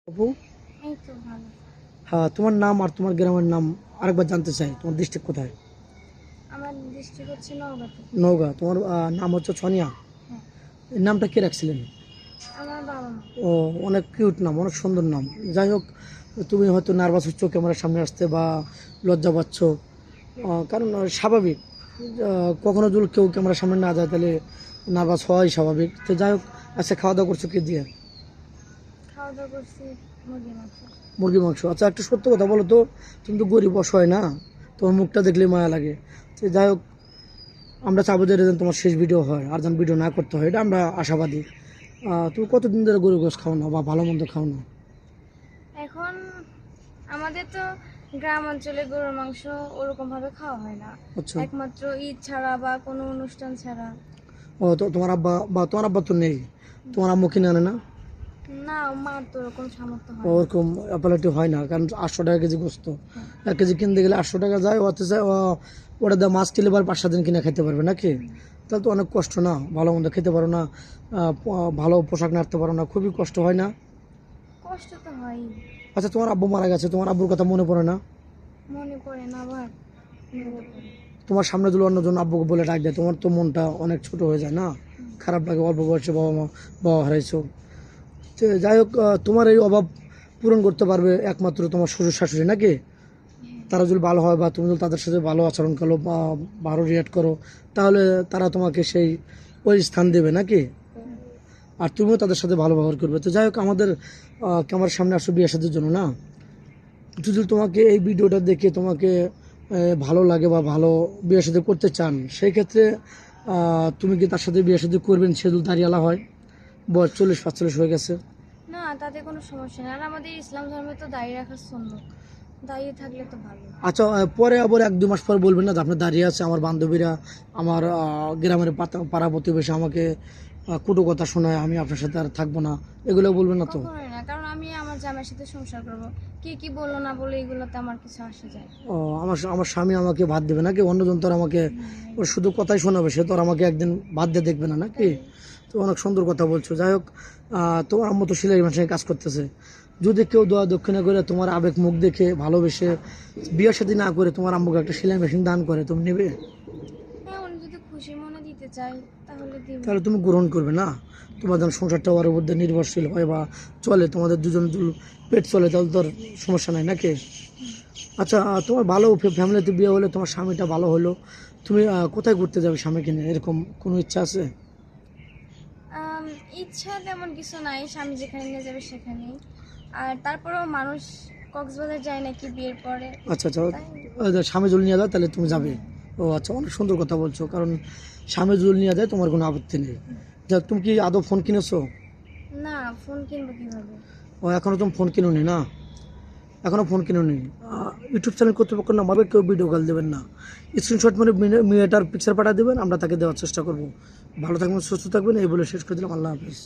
আপু, এই তো ভালো। হ্যাঁ, তোমার নাম আর তোমার গ্রামের নাম আরেকবার জানতে চাই। তোমার ডিস্ট্রিক্ট কোথায়? আমার ডিস্ট্রিক্ট হচ্ছে নওগাঁতে। নওগাঁ। তোমার নাম হচ্ছে সোনিয়া। হ্যাঁ, এই নামটা কে রাখছিলেন? আমার বাবা মা। ও, অনেক কিউট নাম, অনেক সুন্দর নাম। যাই হোক, তুমি হয়তো নার্ভাস হচ্ছ ক্যামেরার সামনে আসতে বা লজ্জা পাচ্ছ, কারণ স্বাভাবিক। কখনো যদি কেউ ক্যামেরার সামনে না যায় তাহলে নার্ভাস হওয়াই স্বাভাবিক। তো যাই হোক, আচ্ছা, খাওয়া দাওয়া করছো কি দিয়ে? খাওয়া দাওয়া করছি মুরগির মাংস। মুরগি মাংস। আচ্ছা, একটা সত্য কথা বলো তো, তুমি তো গরিব অসহায় না, তোমার মুখটা দেখলে মায়া লাগে। তো যাই হোক, আমরা চাবো যে এটা যেন তোমার শেষ ভিডিও হয়, আর যেন ভিডিও না করতে হয়, এটা আমরা আশাবাদী। তুমি কতদিন ধরে গরু গোশ খাও না বা ভালো মন্দ খাও না? এখন আমাদের তো গ্রাম অঞ্চলে গরুর মাংস ওরকম ভাবে খাওয়া হয় না, আচ্ছা। একমাত্র ঈদ ছাড়া বা কোনো অনুষ্ঠান ছাড়া। ও, তো তোমার আব্বা তো নেই, তোমার আম্মু কিনে আনে না? না, মার তো ওরকম সামর্থ্য হয় না। ওরকম অ্যাপালেটিভ হয় না, কারণ 800 টাকা কেজি গোস্ত। হ্যাঁ। 1 কেজি কিনতে গেলে 800 টাকা যায়, অথচ ওটা দিয়ে মাছ কিনলে বার 5-7 দিন কিনে খেতে পারবে নাকি? তাহলে তো অনেক কষ্ট না, ভালো মন্দ খেতে পারো না, ভালো পোশাক নাড়তে পারো না, খুবই কষ্ট হয় না? কষ্ট তো হয়ই। আচ্ছা, তোমার আব্বু মারা গেছে, তোমার আব্বুর কথা মনে পড়ে না? মনে পড়ে না আবার, মনে তো পড়ে। তোমার সামনে যদি অন্যজন আব্বুকে বলে ডাক দেয়, তোমার তো মনটা অনেক ছোট হয়ে যায় না? খারাপ লাগে, অল্প বয়সে বাবা হারাইছো। তো যাই হোক, তোমার এই অভাব পূরণ করতে পারবে একমাত্র তোমার শ্বশুর শাশুড়ি নাকি? তারা যদি ভালো হয় বা তুমি যদি তাদের সাথে ভালো আচরণ করো বা ভালো রিয়াক্ট করো, তাহলে তারা তোমাকে ওই স্থান দেবে নাকি? আর তুমিও তাদের সাথে ভালো ব্যবহার করবে। তো যাই হোক, আমাদের ক্যামেরার সামনে আসো বিয়ে শাদীর জন্য না? যদি তোমাকে এই ভিডিওটা দেখে তোমাকে ভালো লাগে বা ভালো বিয়ে শাদী করতে চান, সেই ক্ষেত্রে তুমি কি তার সাথে বিয়ে শাদী করবেন? সে যদি দাঁড়িয়ালা হয়, বয়স 40-45 হয়ে গেছে। না, তাতে কোনো সমস্যা নেই। আর আমাদের ইসলাম ধর্মে তো দাঁড়িয়ে রাখার সুন্নত, দাঁড়িয়ে থাকলে তো ভালো। আচ্ছা, পরে আবার 1-2 মাস পর বলবেন না যে আপনি দাঁড়িয়ে আছে, আমার বান্ধবীরা, আমার গ্রামের পাড়া প্রতিবেশী আমাকে কটু কথা শোনায়, আমি আপনার সাথে আর থাকবো না, এগুলো বলবেন না তো? কখনোই না, কারণ আমি আমার জামাইয়ের সাথে সংসার করব। কি কি বললো না বলে এগুলোতে আমার কিছু আসে যায় না। ও, আমার স্বামী আমাকে ভাত দেবে নাকি? অন্যজন তো আর আমাকে ও শুধু কথাই শোনাবে, সে তো আর আমাকে একদিন ভাত দিয়ে দেখবে না নাকি? তো অনেক সুন্দর কথা বলছো। যাই হোক, তোমার আম্মু তো সেলাই মেশিনে কাজ করতেছে। যদি কেউ দোয়া দক্ষিণা করে তোমার আবেগ মুখ দেখে ভালোবেসে বিয়ে শাদী না করে তোমার আম্মুকে একটা সেলাই মেশিন দান করে, তুমি নেবে? হ্যাঁ, উনি যদি খুশি মনে দিতে চায় তাহলে দিব। তাহলে তুমি গ্রহণ করবে না? তোমার যখন সংসারটা ওর উপর দিয়ে নির্ভরশীল হয় বা চলে, তোমাদের দুজন পেট চলে, তাহলে তোর সমস্যা নাই নাকি? আচ্ছা, তোমার ভালো ফ্যামিলিতে বিয়ে হলে, তোমার স্বামীটা ভালো হলো, তুমি কোথায় ঘুরতে যাবে স্বামীকে নিয়ে, এরকম কোনো ইচ্ছা আছে? আম, ইচ্ছা তেমন কিছু নাই, স্বামী যেখানে নিয়ে যাবে সেখানেই। আর তারপরেও মানুষ কক্সবাজার যায় নাকি বিয়ের পরে, আচ্ছা আচ্ছা, তাই। স্বামী যদি নিয়ে যায় তাহলে তুমি যাবে? ও আচ্ছা, অনেক সুন্দর কথা বলছো, কারণ স্বামী যদি নিয়ে যায় তোমার কোনো আপত্তি নেই। যাক, তুমি কি আদৌ ফোন কিনেছো? না, ফোন কিনবো কিভাবে? ও, এখনো তুমি ফোন কিনোনি না? এখনো ফোন কিনোনি? ইউটিউব চ্যানেল কর্তৃপক্ষ নামাবে, কেউ ভিডিও কল দেবেন না, স্ক্রিনশট মানে মেয়েটার পিকচার পাঠিয়ে দেবেন, আমরা তাকে দেওয়ার চেষ্টা করব। ভালো থাকবেন, সুস্থ থাকবেন, এই বলে শেষ করে দিলাম। আল্লাহ হাফিজ।